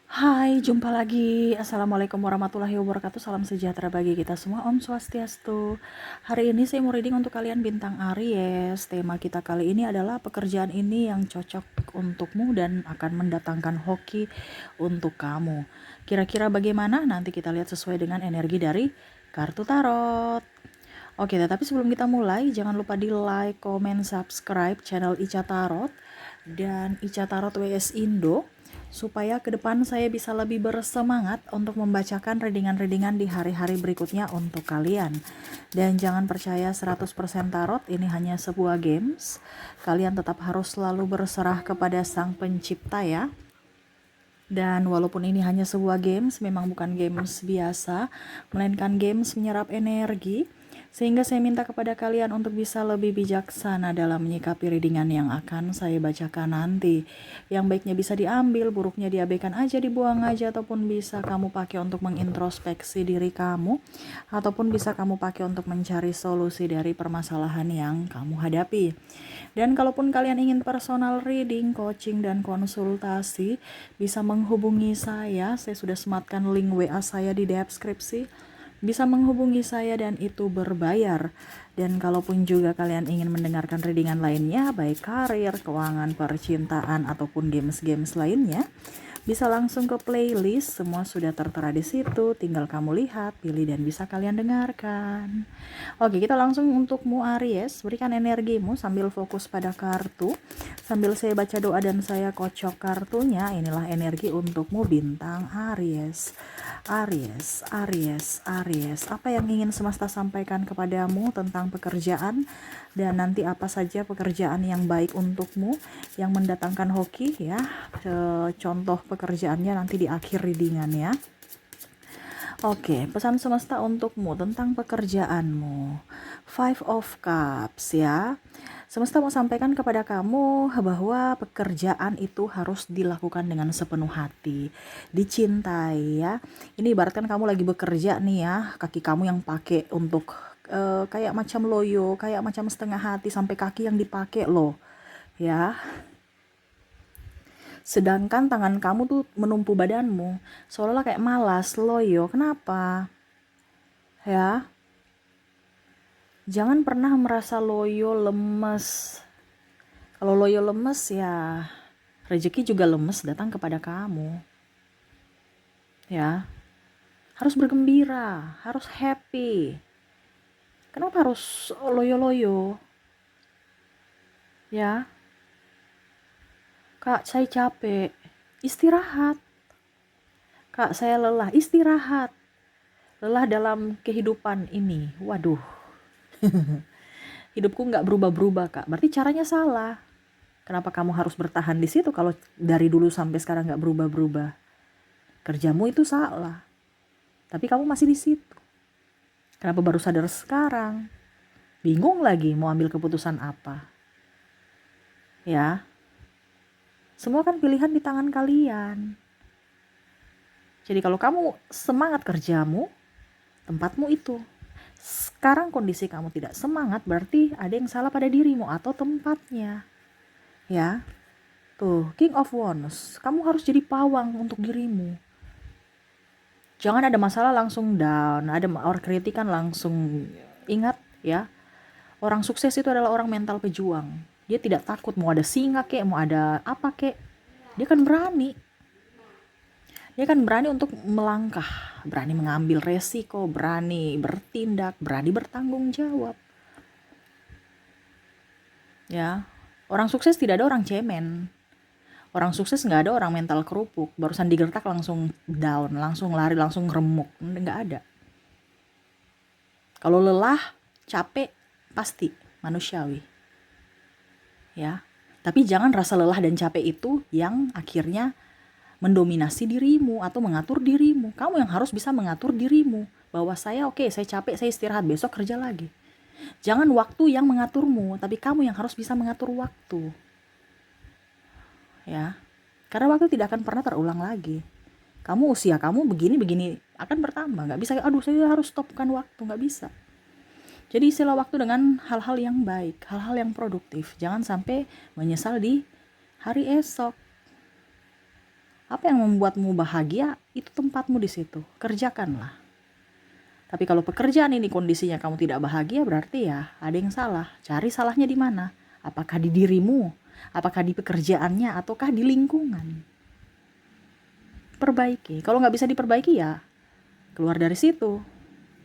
Hai, jumpa lagi. Assalamualaikum warahmatullahi wabarakatuh. Salam sejahtera bagi kita semua. Om Swastiastu. Hari ini saya mau reading untuk kalian bintang Aries. Tema kita kali ini adalah pekerjaan ini yang cocok untukmu dan akan mendatangkan hoki untuk kamu. Kira-kira bagaimana? Nanti kita lihat sesuai dengan energi dari kartu tarot. Oke, tetapi sebelum kita mulai, jangan lupa di like, comment, subscribe channel Ica Tarot dan Ica Tarot WS Indo supaya ke depan saya bisa lebih bersemangat untuk membacakan readingan-readingan di hari-hari berikutnya untuk kalian. Dan jangan percaya 100% tarot, ini hanya sebuah games. Kalian tetap harus selalu berserah kepada Sang Pencipta ya. Dan walaupun ini hanya sebuah games, memang bukan games biasa, melainkan games menyerap energi, sehingga saya minta kepada kalian untuk bisa lebih bijaksana dalam menyikapi readingan yang akan saya bacakan nanti. Yang baiknya bisa diambil, buruknya diabaikan aja, dibuang aja, ataupun bisa kamu pakai untuk mengintrospeksi diri kamu, ataupun bisa kamu pakai untuk mencari solusi dari permasalahan yang kamu hadapi. Dan kalaupun kalian ingin personal reading, coaching, dan konsultasi, bisa menghubungi saya sudah sematkan link WA saya di deskripsi. Bisa menghubungi saya dan itu berbayar. Dan kalaupun juga kalian ingin mendengarkan readingan lainnya, baik karir, keuangan, percintaan, ataupun games-games lainnya, bisa langsung ke playlist, semua sudah tertera di situ, tinggal kamu lihat, pilih, dan bisa kalian dengarkan. Oke, kita langsung untukmu Aries, berikan energimu sambil fokus pada kartu, sambil saya baca doa dan saya kocok kartunya. Inilah energi untukmu bintang Aries. Aries, Aries, Aries, apa yang ingin semesta sampaikan kepadamu tentang pekerjaan, dan nanti apa saja pekerjaan yang baik untukmu, yang mendatangkan hoki ya. Contoh pekerjaannya nanti di akhir readingan ya. Oke, pesan semesta untukmu tentang pekerjaanmu. Five of Cups ya. Semesta mau sampaikan kepada kamu bahwa pekerjaan itu harus dilakukan dengan sepenuh hati, dicintai ya. Ini ibaratkan kamu lagi bekerja nih ya, kaki kamu yang pakai untuk kayak macam loyo, kayak macam setengah hati sampai kaki yang dipakai loh ya. Sedangkan tangan kamu tuh menumpu badanmu, seolah-olah kayak malas, loyo. Kenapa? Ya, jangan pernah merasa loyo, lemes. Kalau loyo lemes ya, rezeki juga lemes datang kepada kamu. Ya, harus bergembira, harus happy. Kenapa harus loyo-loyo? Ya, Kak, saya capek. Istirahat. Kak, saya lelah. Istirahat. Lelah dalam kehidupan ini. Waduh, hidupku nggak berubah-berubah, Kak. Berarti caranya salah. Kenapa kamu harus bertahan di situ kalau dari dulu sampai sekarang nggak berubah-berubah? Kerjamu itu salah. Tapi kamu masih di situ. Kenapa baru sadar sekarang? Bingung lagi mau ambil keputusan apa? Ya, semua kan pilihan di tangan kalian. Jadi kalau kamu semangat kerjamu, tempatmu itu. Sekarang kondisi kamu tidak semangat, berarti ada yang salah pada dirimu atau tempatnya. Ya, tuh, King of Wands, kamu harus jadi pawang untuk dirimu. Jangan ada masalah langsung down, ada orang kritikan langsung. Ingat ya, orang sukses itu adalah orang mental pejuang. Dia tidak takut mau ada singa kek, mau ada apa kek. Dia kan berani. Dia kan berani untuk melangkah, berani mengambil resiko, berani bertindak, berani bertanggung jawab. Ya, orang sukses tidak ada orang cemen. Orang sukses nggak ada orang mental kerupuk, barusan digertak langsung down, langsung lari, langsung remuk. Nggak ada. Kalau lelah, capek, pasti manusiawi. Ya, tapi jangan rasa lelah dan capek itu yang akhirnya mendominasi dirimu atau mengatur dirimu. Kamu yang harus bisa mengatur dirimu. Bahwa saya oke, saya capek, saya istirahat, besok kerja lagi. Jangan waktu yang mengaturmu, tapi kamu yang harus bisa mengatur waktu. Ya, karena waktu tidak akan pernah terulang lagi. Kamu usia kamu begini-begini akan bertambah. Nggak bisa, aduh saya harus stopkan waktu. Nggak bisa. Jadi isilah waktu dengan hal-hal yang baik, hal-hal yang produktif. Jangan sampai menyesal di hari esok. Apa yang membuatmu bahagia, itu tempatmu di situ. Kerjakanlah. Tapi kalau pekerjaan ini kondisinya kamu tidak bahagia, berarti ya ada yang salah. Cari salahnya di mana? Apakah di dirimu? Apakah di pekerjaannya? Ataukah di lingkungan? Perbaiki. Kalau nggak bisa diperbaiki ya keluar dari situ.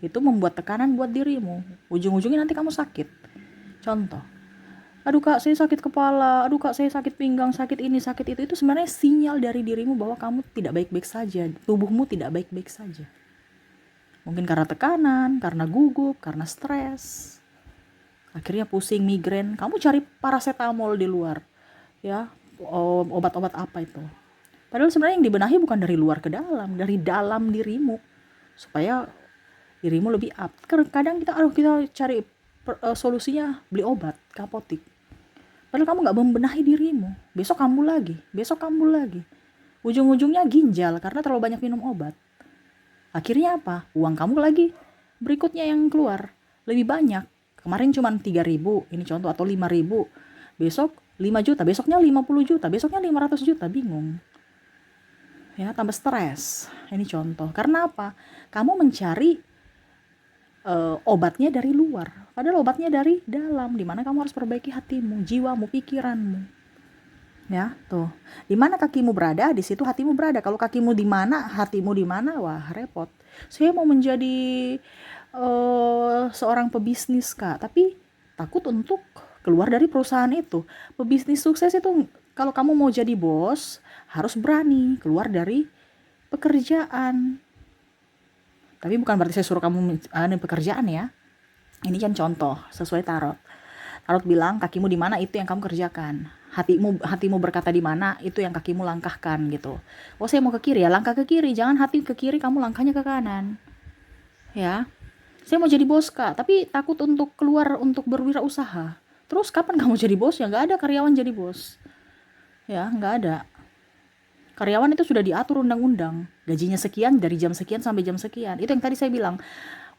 Itu membuat tekanan buat dirimu. Ujung-ujungnya nanti kamu sakit. Contoh, aduh kak saya sakit kepala, aduh kak saya sakit pinggang, sakit ini, sakit itu sebenarnya sinyal dari dirimu bahwa kamu tidak baik-baik saja, tubuhmu tidak baik-baik saja. Mungkin karena tekanan, karena gugup, karena stres, akhirnya pusing, migrain, kamu cari paracetamol di luar, ya, obat-obat apa itu. Padahal sebenarnya yang dibenahi bukan dari luar ke dalam, dari dalam dirimu, supaya dirimu lebih up. Kadang kita cari solusinya beli obat ke apotik. Padahal kamu nggak membenahi dirimu. Besok kambuh lagi, besok kambuh lagi. Ujung-ujungnya ginjal karena terlalu banyak minum obat. Akhirnya apa? Uang kamu lagi berikutnya yang keluar lebih banyak. Kemarin cuma 3.000, ini contoh, atau 5.000. Besok 5 juta, besoknya 50 juta, besoknya 500 juta, bingung. Ya, tambah stres. Ini contoh. Karena apa? Kamu mencari obatnya dari luar, padahal obatnya dari dalam, dimana kamu harus perbaiki hatimu, jiwamu, pikiranmu. Ya, tuh. Di mana kakimu berada, di situ hatimu berada. Kalau kakimu di mana, hatimu di mana, wah repot. Saya mau menjadi seorang pebisnis, Kak, tapi takut untuk keluar dari perusahaan itu. Pebisnis sukses itu kalau kamu mau jadi bos, harus berani keluar dari pekerjaan. Tapi bukan berarti saya suruh kamu pekerjaan ya. Ini kan contoh sesuai tarot. Tarot bilang kakimu di mana itu yang kamu kerjakan. Hatimu berkata di mana itu yang kakimu langkahkan gitu. Oh saya mau ke kiri ya, langkah ke kiri. Jangan hati ke kiri, kamu langkahnya ke kanan. Ya. Saya mau jadi bos kak, tapi takut untuk keluar untuk berwirausaha. Terus kapan kamu jadi bos? Ya nggak ada karyawan jadi bos. Ya nggak ada. Karyawan itu sudah diatur undang-undang. Gajinya sekian dari jam sekian sampai jam sekian. Itu yang tadi saya bilang.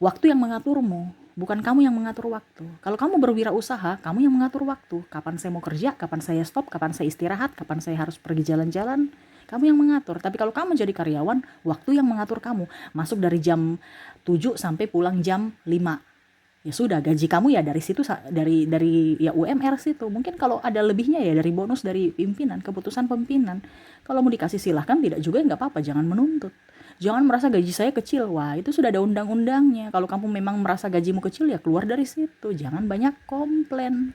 Waktu yang mengaturmu, bukan kamu yang mengatur waktu. Kalau kamu berwirausaha, kamu yang mengatur waktu. Kapan saya mau kerja, kapan saya stop, kapan saya istirahat, kapan saya harus pergi jalan-jalan. Kamu yang mengatur. Tapi kalau kamu jadi karyawan, waktu yang mengatur kamu. Masuk dari jam 7 sampai pulang jam 5. Ya sudah, gaji kamu ya dari situ, dari ya UMR situ. Mungkin kalau ada lebihnya ya dari bonus dari pimpinan, keputusan pimpinan. Kalau mau dikasih silahkan, tidak juga nggak apa-apa, jangan menuntut. Jangan merasa gaji saya kecil, wah itu sudah ada undang-undangnya. Kalau kamu memang merasa gajimu kecil ya keluar dari situ, jangan banyak komplain.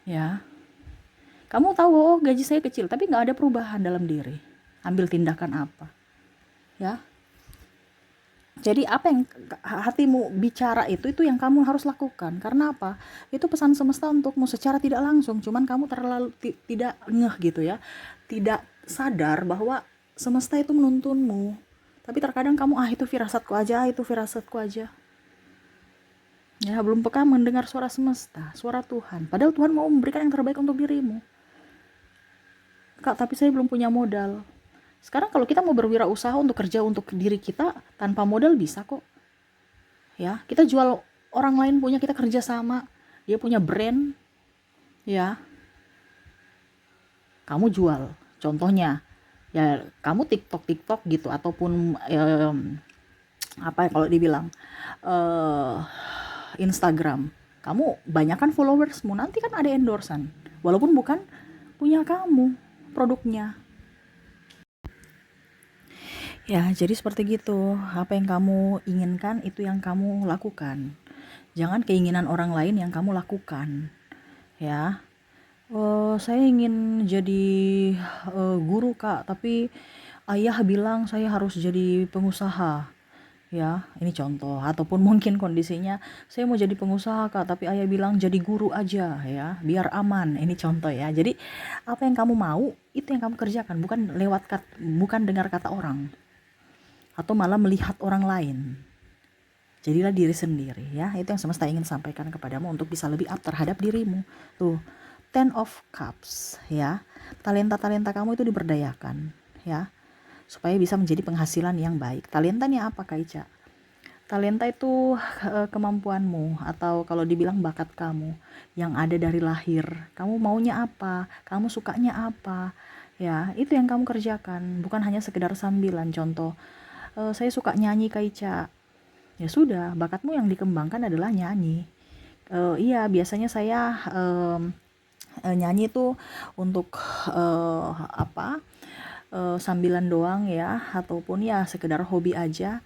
Ya, kamu tahu oh gaji saya kecil, tapi nggak ada perubahan dalam diri. Ambil tindakan apa? Ya, jadi apa yang hatimu bicara itu yang kamu harus lakukan. Karena apa? Itu pesan semesta untukmu secara tidak langsung. Cuman kamu terlalu tidak ngeh gitu ya. Tidak sadar bahwa semesta itu menuntunmu. Tapi terkadang kamu itu firasatku aja, itu firasatku aja. Ya, belum peka mendengar suara semesta, suara Tuhan. Padahal Tuhan mau memberikan yang terbaik untuk dirimu. Kak, tapi saya belum punya modal. Sekarang kalau kita mau berwirausaha untuk kerja untuk diri kita tanpa modal bisa kok. Ya, kita jual orang lain punya, kita kerja sama. Dia punya brand, ya. Kamu jual. Contohnya, ya kamu TikTok gitu ataupun apa ya kalau dibilang Instagram. Kamu banyakkan followersmu, nanti kan ada endorsan. Walaupun bukan punya kamu produknya. Ya, jadi seperti gitu. Apa yang kamu inginkan, itu yang kamu lakukan. Jangan keinginan orang lain yang kamu lakukan. Ya, saya ingin jadi guru kak, tapi ayah bilang saya harus jadi pengusaha. Ya, ini contoh. Ataupun mungkin kondisinya, saya mau jadi pengusaha kak, tapi ayah bilang jadi guru aja ya, biar aman. Ini contoh ya. Jadi, apa yang kamu mau, itu yang kamu kerjakan. Bukan dengar kata orang. Atau malah melihat orang lain. Jadilah diri sendiri ya. Itu yang semesta ingin sampaikan kepadamu untuk bisa lebih up terhadap dirimu. Tuh, Ten of Cups ya. Talenta-talenta kamu itu diberdayakan ya. Supaya bisa menjadi penghasilan yang baik. Talentanya apa Kak Ica? Talenta itu kemampuanmu, atau kalau dibilang bakat kamu yang ada dari lahir. Kamu maunya apa? Kamu sukanya apa? Ya, itu yang kamu kerjakan, bukan hanya sekedar sambilan. Contoh, saya suka nyanyi Kak Ica. Ya sudah, bakatmu yang dikembangkan adalah nyanyi. Iya, biasanya saya nyanyi itu untuk apa? Sambilan doang ya, ataupun ya sekedar hobi aja.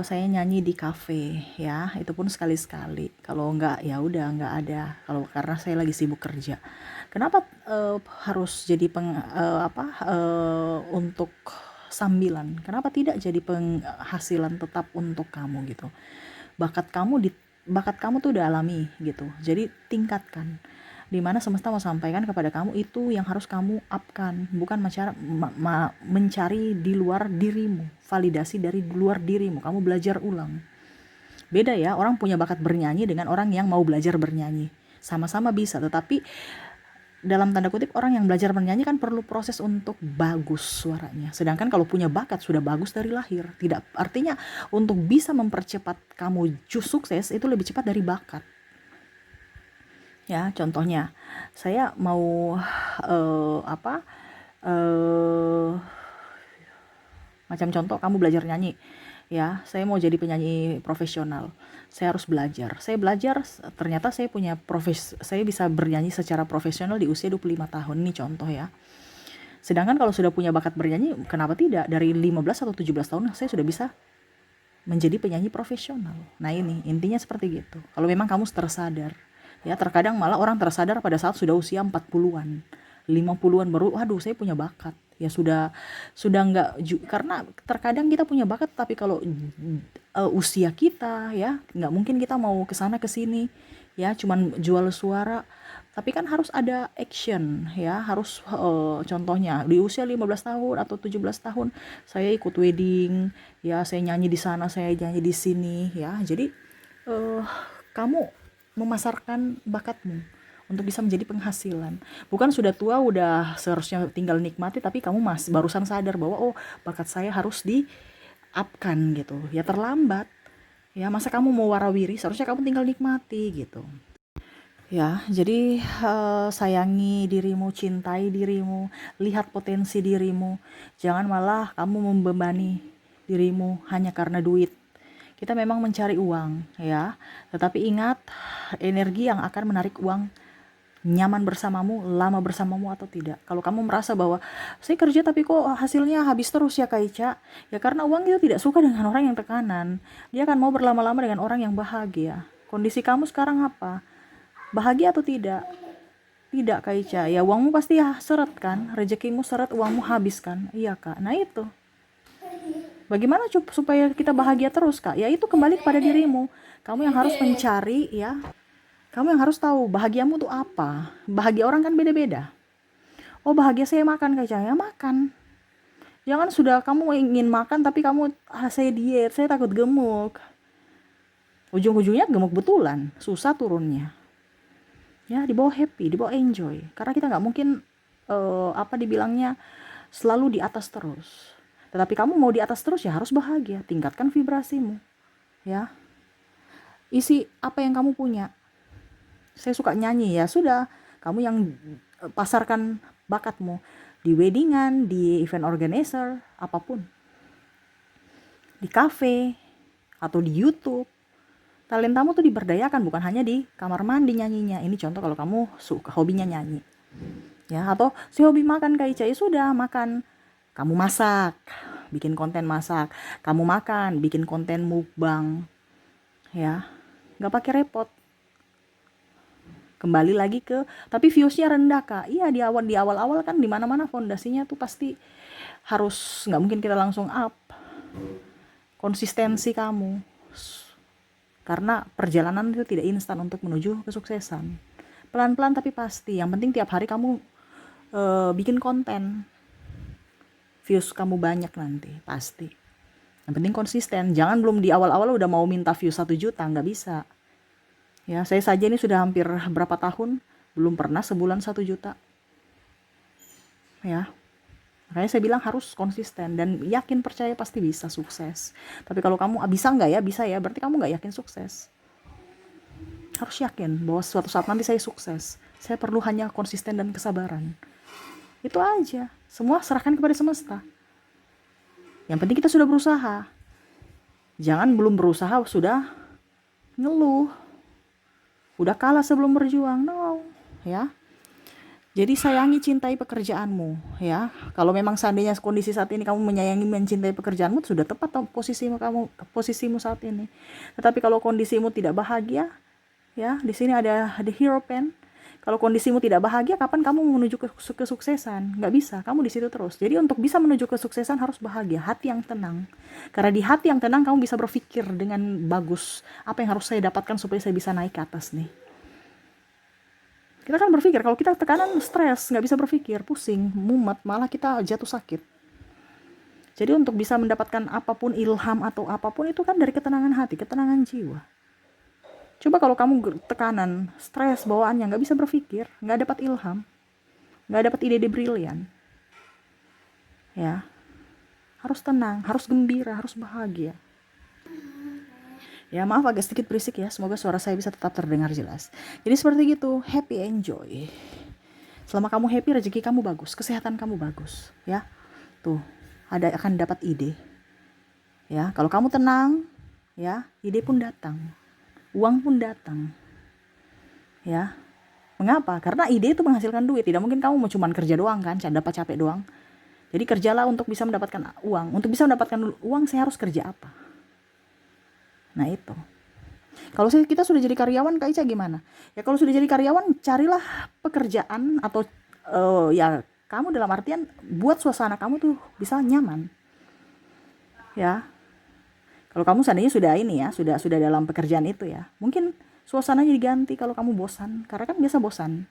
Saya nyanyi di kafe ya, itu pun sekali-sekali. Kalau enggak ya udah enggak ada. Kalau karena saya lagi sibuk kerja. Kenapa harus jadi untuk sambilan? Kenapa tidak jadi penghasilan tetap untuk kamu gitu? Bakat kamu di bakat kamu tuh udah alami gitu. Jadi tingkatkan. Dimana semesta mau sampaikan kepada kamu itu yang harus kamu upkan, bukan mencari di luar dirimu, validasi dari luar dirimu. Kamu belajar ulang. Beda ya, orang punya bakat bernyanyi dengan orang yang mau belajar bernyanyi. Sama-sama bisa, tetapi dalam tanda kutip orang yang belajar bernyanyi kan perlu proses untuk bagus suaranya. Sedangkan kalau punya bakat sudah bagus dari lahir. Tidak artinya untuk bisa mempercepat kamu sukses itu lebih cepat dari bakat. Ya, contohnya saya mau apa macam contoh kamu belajar nyanyi. Ya, saya mau jadi penyanyi profesional. Saya harus belajar. Saya belajar, ternyata saya punya saya bisa bernyanyi secara profesional di usia 25 tahun. Ini contoh ya. Sedangkan kalau sudah punya bakat bernyanyi, kenapa tidak? Dari 15 atau 17 tahun saya sudah bisa menjadi penyanyi profesional. Nah ini, intinya seperti gitu. Kalau memang kamu tersadar. Ya, terkadang malah orang tersadar pada saat sudah usia 40-an. 50-an baru, waduh saya punya bakat. Ya sudah enggak, karena terkadang kita punya bakat tapi kalau usia kita ya nggak mungkin kita mau kesana kesini ya cuman jual suara, tapi kan harus ada action ya, harus contohnya di usia 15 tahun atau 17 tahun saya ikut wedding ya, saya nyanyi di sana, saya nyanyi di sini ya. Jadi kamu memasarkan bakatmu untuk bisa menjadi penghasilan. Bukan sudah tua, udah seharusnya tinggal nikmati, tapi kamu barusan sadar bahwa oh bakat saya harus di-upkan gitu. Ya terlambat. Ya masa kamu mau warawiri, seharusnya kamu tinggal nikmati gitu. Ya, jadi sayangi dirimu, cintai dirimu, lihat potensi dirimu. Jangan malah kamu membebani dirimu hanya karena duit. Kita memang mencari uang ya, tetapi ingat energi yang akan menarik uang nyaman bersamamu, lama bersamamu atau tidak. Kalau kamu merasa bahwa saya kerja tapi kok hasilnya habis terus ya Kak Ica, ya karena uang itu tidak suka dengan orang yang tekanan. Dia akan mau berlama-lama dengan orang yang bahagia. Kondisi kamu sekarang apa? Bahagia atau tidak? Tidak Kak Ica. Ya uangmu pasti ya seret kan, rezekimu seret, uangmu habis kan. Iya Kak. Nah itu. Bagaimana supaya kita bahagia terus Kak? Ya itu kembali kepada dirimu. Kamu yang harus mencari ya. Kamu yang harus tahu bahagiamu tuh apa. Bahagia orang kan beda-beda. Oh bahagia saya makan Kak Ica. Ya makan. Jangan sudah kamu ingin makan tapi kamu saya diet, saya takut gemuk. Ujung-ujungnya gemuk betulan, susah turunnya. Ya dibawa happy, dibawa enjoy. Karena kita nggak mungkin dibilangnya selalu di atas terus. Tetapi kamu mau di atas terus ya harus bahagia. Tingkatkan vibrasimu. Ya. Isi apa yang kamu punya. Saya suka nyanyi ya sudah. Kamu yang pasarkan bakatmu di weddingan, di event organizer, apapun. Di cafe atau di YouTube. Talentamu tuh diberdayakan, bukan hanya di kamar mandi nyanyinya. Ini contoh kalau kamu suka hobinya nyanyi. Ya, atau si hobi makan Kak Ica, ya sudah makan. Kamu masak, bikin konten masak. Kamu makan, bikin konten mukbang. Ya, nggak pakai repot. Kembali lagi tapi viewsnya rendah Kak. Iya di awal-awal kan di mana-mana fondasinya tuh pasti harus, nggak mungkin kita langsung up. Konsistensi kamu. Karena perjalanan itu tidak instan untuk menuju kesuksesan. Pelan-pelan tapi pasti. Yang penting tiap hari kamu bikin konten. Views kamu banyak nanti, pasti. Yang penting konsisten. Jangan belum di awal-awal udah mau minta views 1 juta, nggak bisa. Ya, saya saja ini sudah hampir berapa tahun, belum pernah sebulan 1 juta. Ya, Makanya saya bilang harus konsisten dan yakin, percaya pasti bisa sukses. Tapi kalau kamu bisa nggak ya, bisa ya, berarti kamu nggak yakin sukses. Harus yakin bahwa suatu saat nanti saya sukses. Saya perlu hanya konsisten dan kesabaran. Itu aja. Semua serahkan kepada semesta. Yang penting kita sudah berusaha. Jangan belum berusaha sudah ngeluh. Udah kalah sebelum berjuang. No, ya. Jadi sayangi, cintai pekerjaanmu, ya. Kalau memang seandainya kondisi saat ini kamu menyayangi, mencintai pekerjaanmu, sudah tepat posisimu saat ini. Tetapi kalau kondisimu tidak bahagia, ya, di sini ada the hero pen. Kalau kondisimu tidak bahagia, kapan kamu menuju ke kesuksesan? Nggak bisa, kamu di situ terus. Jadi untuk bisa menuju kesuksesan harus bahagia, hati yang tenang. Karena di hati yang tenang kamu bisa berpikir dengan bagus. Apa yang harus saya dapatkan supaya saya bisa naik ke atas nih? Kita kan berpikir, kalau kita tekanan, stres, nggak bisa berpikir, pusing, mumet, malah kita jatuh sakit. Jadi untuk bisa mendapatkan apapun, ilham atau apapun, itu kan dari ketenangan hati, ketenangan jiwa. Coba kalau kamu tekanan, stres, bawaannya, nggak bisa berpikir, nggak dapat ilham, nggak dapat ide-ide brilian. Ya, harus tenang, harus gembira, harus bahagia. Ya maaf agak sedikit berisik ya, semoga suara saya bisa tetap terdengar jelas. Jadi seperti gitu, happy, enjoy. Selama kamu happy, rezeki kamu bagus, kesehatan kamu bagus, ya. Tuh, akan dapat ide. Ya, kalau kamu tenang, ya, ide pun datang. Uang pun datang. Ya. Mengapa? Karena ide itu menghasilkan duit. Tidak mungkin kamu mau cuman kerja doang kan, dapat capek doang. Jadi kerjalah untuk bisa mendapatkan uang. Untuk bisa mendapatkan uang, saya harus kerja apa? Nah itu. Kalau kita sudah jadi karyawan, Kak Ica gimana? Ya kalau sudah jadi karyawan, carilah pekerjaan atau ya kamu dalam artian buat suasana kamu tuh bisa nyaman. Ya. Kalau kamu seandainya sudah ini ya, sudah dalam pekerjaan itu ya, mungkin suasananya diganti kalau kamu bosan. Karena kan biasa bosan.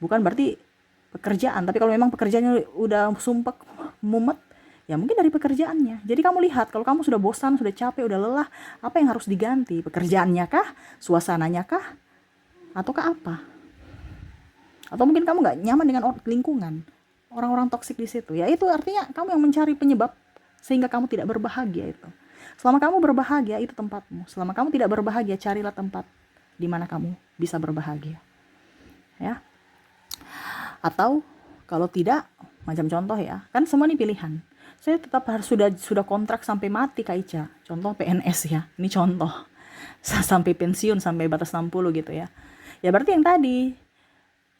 Bukan berarti pekerjaan, tapi kalau memang pekerjaannya udah sumpek, mumet, ya mungkin dari pekerjaannya. Jadi kamu lihat, kalau kamu sudah bosan, sudah capek, udah lelah, apa yang harus diganti? Pekerjaannya kah? Suasananya kah? Ataukah apa? Atau mungkin kamu nggak nyaman dengan lingkungan, orang-orang toksik di situ. Ya itu artinya kamu yang mencari penyebab sehingga kamu tidak berbahagia itu. Selama kamu berbahagia, itu tempatmu. Selama kamu tidak berbahagia, carilah tempat di mana kamu bisa berbahagia. Ya. Atau kalau tidak, macam contoh ya, kan semua ini pilihan. Saya tetap harus sudah kontrak sampai mati Kak Ica. Contoh PNS ya. Ini contoh. Sampai pensiun, sampai batas 60 gitu ya. Ya berarti yang tadi.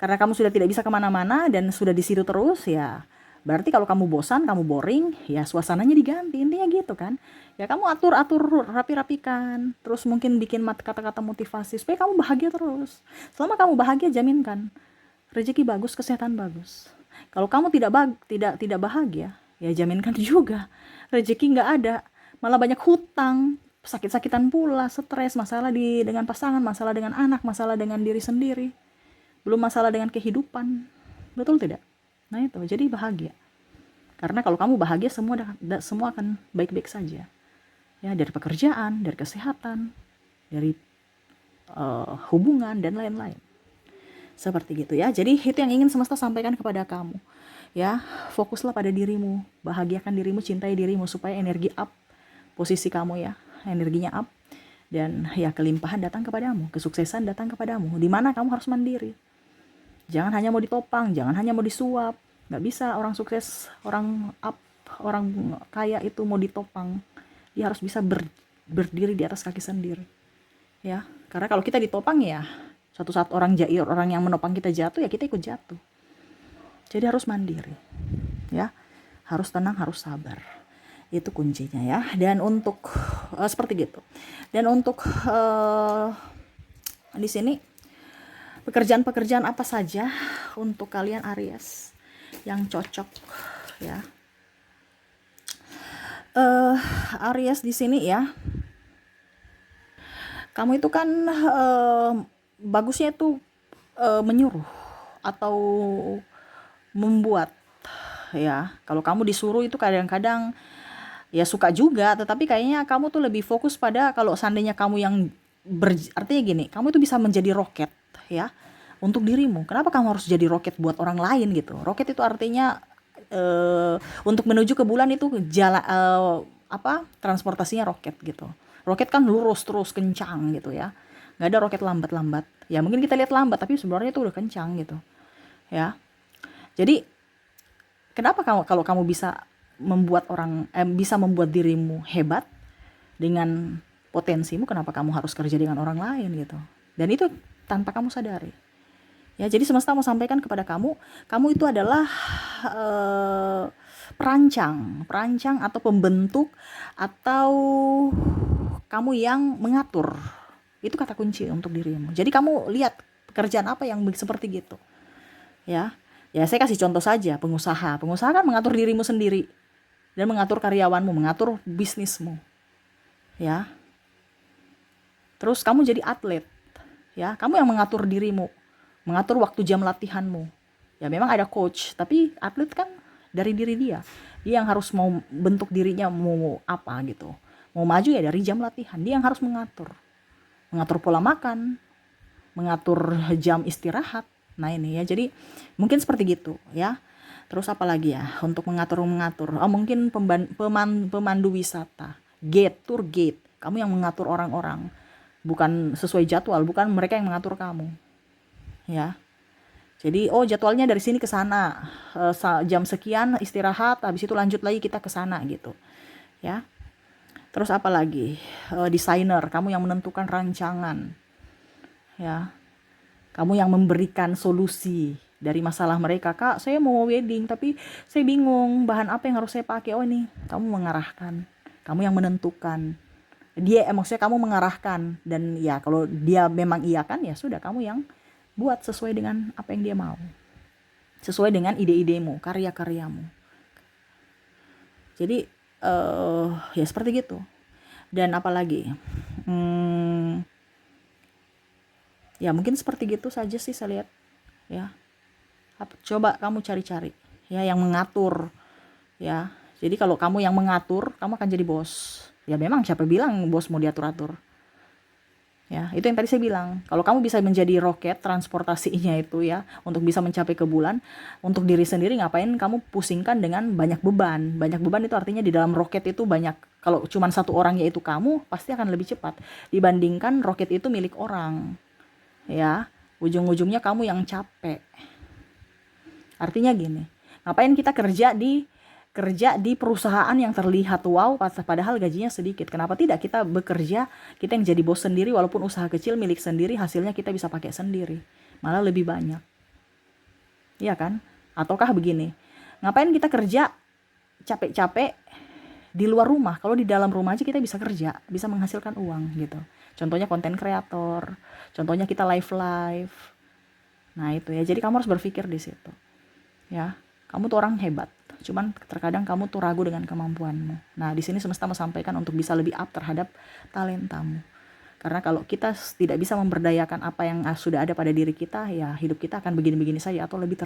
Karena kamu sudah tidak bisa kemana-mana dan sudah di situ terus ya. Berarti kalau kamu bosan, kamu boring, ya suasananya diganti. Intinya gitu kan. Ya kamu atur-atur, rapi-rapikan. Terus mungkin bikin kata-kata motivasi supaya kamu bahagia terus. Selama kamu bahagia, jaminkan rezeki bagus, kesehatan bagus. Kalau kamu tidak bahagia, ya jaminkan juga rezeki nggak ada, malah banyak hutang, sakit-sakitan pula, stres, masalah dengan pasangan, masalah dengan anak, masalah dengan diri sendiri, belum masalah dengan kehidupan. Betul tidak? Nah itu, jadi bahagia. Karena kalau kamu bahagia, semua akan baik-baik saja. Ya, dari pekerjaan, dari kesehatan, dari hubungan dan lain-lain. Seperti gitu ya. Jadi itu yang ingin semesta sampaikan kepada kamu. Ya, fokuslah pada dirimu, bahagiakan dirimu, cintai dirimu supaya energi up, posisi kamu ya, energinya up, dan ya kelimpahan datang kepadamu, kesuksesan datang kepadamu. Di mana kamu harus mandiri. Jangan hanya mau ditopang, jangan hanya mau disuap. Nggak bisa orang sukses, orang up, orang kaya itu mau ditopang. Dia harus bisa berdiri di atas kaki sendiri. Ya, karena kalau kita ditopang ya, suatu saat orang yang menopang kita jatuh ya kita ikut jatuh. Jadi harus mandiri, ya, harus tenang, harus sabar, itu kuncinya ya. Dan untuk seperti gitu. Dan untuk di sini pekerjaan apa saja untuk kalian Aries yang cocok, ya. Aries di sini ya, kamu itu kan bagusnya itu menyuruh atau membuat ya. Kalau kamu disuruh itu kadang-kadang ya suka juga, tetapi kayaknya kamu tuh lebih fokus pada kalau seandainya kamu yang artinya gini, kamu itu bisa menjadi roket ya untuk dirimu. Kenapa kamu harus jadi roket buat orang lain gitu? Roket itu artinya untuk menuju ke bulan itu jalan transportasinya roket gitu. Roket kan lurus terus kencang gitu ya, nggak ada roket lambat-lambat. Ya mungkin kita lihat lambat tapi sebenarnya itu udah kencang gitu ya. Jadi kenapa kalau kamu bisa bisa membuat dirimu hebat dengan potensimu, kenapa kamu harus kerja dengan orang lain gitu? Dan itu tanpa kamu sadari. Ya, jadi semesta mau sampaikan kepada kamu, kamu itu adalah perancang atau pembentuk, atau kamu yang mengatur. Itu kata kunci untuk dirimu. Jadi kamu lihat pekerjaan apa yang seperti gitu. Ya. Ya, saya kasih contoh saja, pengusaha. Pengusaha kan mengatur dirimu sendiri dan mengatur karyawanmu, mengatur bisnismu. Ya. Terus kamu jadi atlet. Ya, kamu yang mengatur dirimu, mengatur waktu jam latihanmu. Ya memang ada coach, tapi atlet kan dari diri dia. Dia yang harus mau bentuk dirinya mau apa gitu. Mau maju ya dari jam latihan. Dia yang harus mengatur. Mengatur pola makan, mengatur jam istirahat. Nah ini ya, jadi mungkin seperti gitu ya. Terus apa lagi ya untuk mengatur? Mungkin pemandu wisata, tour gate. Kamu yang mengatur orang-orang, bukan sesuai jadwal, bukan mereka yang mengatur kamu ya. Jadi jadwalnya dari sini ke sana, jam sekian istirahat, habis itu lanjut lagi kita ke sana gitu ya. Terus apa lagi? Desainer, kamu yang menentukan rancangan ya. Kamu yang memberikan solusi dari masalah mereka. Kak, saya mau wedding tapi saya bingung bahan apa yang harus saya pakai. Ini kamu mengarahkan, kamu yang menentukan. Maksudnya kamu mengarahkan, dan ya kalau dia memang iya kan, ya sudah kamu yang buat sesuai dengan apa yang dia mau, sesuai dengan ide-idemu, karya-karyamu. Jadi ya seperti gitu. Dan apalagi ya mungkin seperti gitu saja sih saya lihat ya. Coba kamu cari-cari ya yang mengatur ya. Jadi kalau kamu yang mengatur, kamu akan jadi bos. Ya memang siapa bilang bos mau diatur-atur. Ya, itu yang tadi saya bilang. Kalau kamu bisa menjadi roket transportasinya itu ya, untuk bisa mencapai ke bulan, untuk diri sendiri ngapain kamu pusingkan dengan banyak beban. Banyak beban itu artinya di dalam roket itu banyak. Kalau cuma satu orang yaitu kamu, pasti akan lebih cepat dibandingkan roket itu milik orang. Ya, ujung-ujungnya kamu yang capek. Artinya gini, ngapain kita kerja di perusahaan yang terlihat wow padahal gajinya sedikit? Kenapa tidak kita bekerja, kita yang jadi bos sendiri, walaupun usaha kecil milik sendiri, hasilnya kita bisa pakai sendiri, malah lebih banyak. Iya kan? Ataukah begini, ngapain kita kerja capek-capek di luar rumah, kalau di dalam rumah aja kita bisa kerja, bisa menghasilkan uang gitu. Contohnya konten kreator, contohnya kita live. Nah itu ya, jadi kamu harus berpikir di situ ya. Kamu tuh orang hebat, cuman terkadang kamu tuh ragu dengan kemampuanmu. Nah di sini semesta mau sampaikan untuk bisa lebih up terhadap talentamu. Karena kalau kita tidak bisa memberdayakan apa yang sudah ada pada diri kita, ya hidup kita akan begini-begini saja atau lebih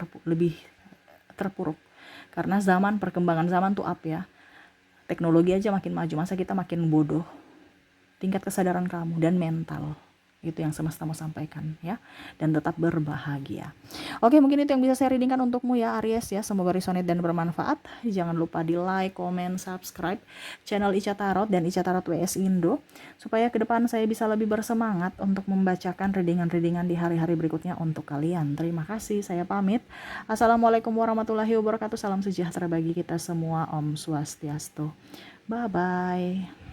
terpuruk. Karena perkembangan zaman tuh up ya. Teknologi aja makin maju, masa kita makin bodoh? Tingkat kesadaran kamu dan mental, itu yang semesta mau sampaikan ya. Dan tetap berbahagia. Oke, mungkin itu yang bisa saya readingkan untukmu ya Aries ya. Semoga resonate dan bermanfaat. Jangan lupa di like, comment, subscribe channel Ica Tarot dan Ica Tarot WS Indo, supaya ke depan saya bisa lebih bersemangat untuk membacakan readingan-readingan di hari-hari berikutnya untuk kalian. Terima kasih, saya pamit. Assalamualaikum warahmatullahi wabarakatuh. Salam sejahtera bagi kita semua. Om Swastiastu. Bye bye.